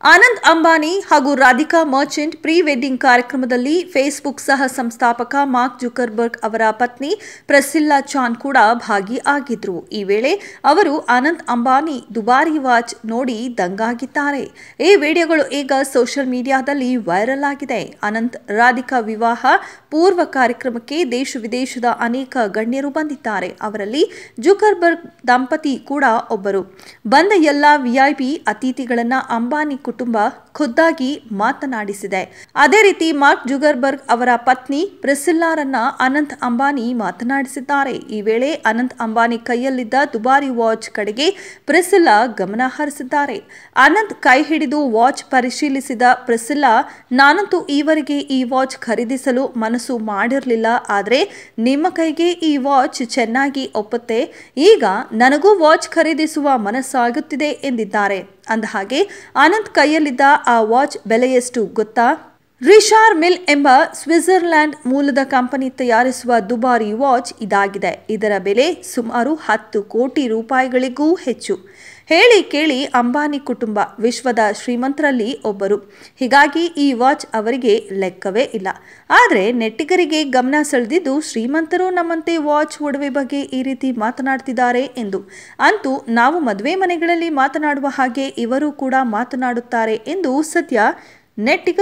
ಆನಂದ್ ಅಂಬಾನಿ ಹಾಗೂ Radhika Merchant pre wedding ಕಾರ್ಯಕ್ರಮದಲ್ಲಿ Facebook ಸಹ ಸಂಸ್ಥಾಪಕ ಮಾರ್ಕ್ ಜುಕರ್ಬರ್ಗ್ ಅವರ ಪತ್ನಿ ಪ್ರಿಸಿಲ್ಲಾ ಚಾನ್ ಕೂಡ ಭಾಗಿಯಾಗಿದ್ರು. ಈ ವೇಳೆ ಅವರು ಆನಂದ್ ಅಂಬಾನಿ ದುಬಾರಿ ವಾಚ್ ನೋಡಿ ದಂಗಾಗಿದ್ದಾರೆ. ಈ ವಿಡಿಯೋಗಳು ಈಗ ಸೋಷಿಯಲ್ ಮೀಡಿಯಾದಲ್ಲಿ ವೈರಲ್ ಆಗಿದೆ. ಆನಂದ್ ರಾಧಿಕಾ ವಿವಾಹ ಪೂರ್ವ ಕಾರ್ಯಕ್ರಮಕ್ಕೆ ದೇಶ ವಿದೇಶದ ಅನೇಕ ಗಣ್ಯರು ಬಂದಿದ್ದಾರೆ. ಅವರಲ್ಲಿ ಜುಕರ್ಬರ್ಗ್ ದಂಪತಿ ಕೂಡ ಒಬ್ಬರು. ಬಂದ ಎಲ್ಲ ವಿಐಪಿ ಅತಿಥಿಗಳನ್ನ ಅಂಬಾನಿ ಕುಟುಂಬ ಖುದ್ದಾಗಿ ಮಾತನಾಡಿಸಿದೆ. ಅದೇ ರೀತಿ ಮಾರ್ಕ್ ಜುಕರ್ಬರ್ಗ್ ಅವರ ಪತ್ನಿ ಪ್ರಿಸಿಲ್ಲಾರನ್ನ ಅನಂತ್ ಅಂಬಾನಿ ಮಾತನಾಡಿಸಿದ್ದಾರೆ. ಈ ವೇಳೆ ಅನಂತ್ ಅಂಬಾನಿ ಕೈಯಲ್ಲಿದ್ದ ದುಬಾರಿ ವಾಚ್ ಕಡೆಗೆ ಪ್ರಿಸಿಲ್ಲಾ ಗಮನ ಹರಿಸಿದ್ದಾರೆ. ಅನಂತ್ ಕೈ ಹಿಡಿದು ವಾಚ್ ಪರಿಶೀಲಿಸಿದ ಪ್ರಿಸಿಲ್ಲಾ, ನಾನಂತೂ ಈವರೆಗೆ ಈ ವಾಚ್ ಖರೀದಿಸಲು ಮನಸ್ಸು ಮಾಡಿರಲಿಲ್ಲ, ಆದರೆ ನಿಮ್ಮ ಕೈಗೆ ಈ ವಾಚ್ ಚೆನ್ನಾಗಿ ಒಪ್ಪುತ್ತೆ. ಈಗ ನನಗೂ ವಾಚ್ ಖರೀದಿಸುವ ಮನಸ್ಸಾಗುತ್ತಿದೆ ಎಂದಿದ್ದಾರೆ. ಅಂದಹಾಗೆ ಅನಂತ್ ಕೈಯಲ್ಲಿದ್ದ ಆ ವಾಚ್ ಬೆಲೆ ಎಷ್ಟು ಗೊತ್ತಾ? ರಿಚಾರ್ಡ್ ಮಿಲ್ ಎಂಬ ಸ್ವಿಟ್ಜರ್ಲ್ಯಾಂಡ್ ಮೂಲದ ಕಂಪನಿ ತಯಾರಿಸುವ ದುಬಾರಿ ವಾಚ್ ಇದಾಗಿದೆ. ಇದರ ಬೆಲೆ ಸುಮಾರು 10 ಕೋಟಿ ರೂಪಾಯಿಗಳಿಗೂ ಹೆಚ್ಚು. ಹೇಳಿ ಕೇಳಿ ಅಂಬಾನಿ ಕುಟುಂಬ ವಿಶ್ವದ ಶ್ರೀಮಂತರಲ್ಲಿ ಒಬ್ಬರು. ಹೀಗಾಗಿ ಈ ವಾಚ್ ಅವರಿಗೆ ಲೆಕ್ಕವೇ ಇಲ್ಲ. ಆದರೆ ನೆಟ್ಟಿಗರಿಗೆ ಗಮನ ಸೆಳೆದಿದ್ದು, ಶ್ರೀಮಂತರು ನಮ್ಮಂತೆ ವಾಚ್ ಒಡವೆ ಬಗ್ಗೆ ಈ ರೀತಿ ಮಾತನಾಡ್ತಿದ್ದಾರೆ ಎಂದು. ಅಂತೂ ನಾವು ಮದುವೆ ಮನೆಗಳಲ್ಲಿ ಮಾತನಾಡುವ ಹಾಗೆ ಇವರು ಕೂಡ ಮಾತನಾಡುತ್ತಾರೆ ಎಂದು ಸದ್ಯ ನೆಟ್ಟಿಗರು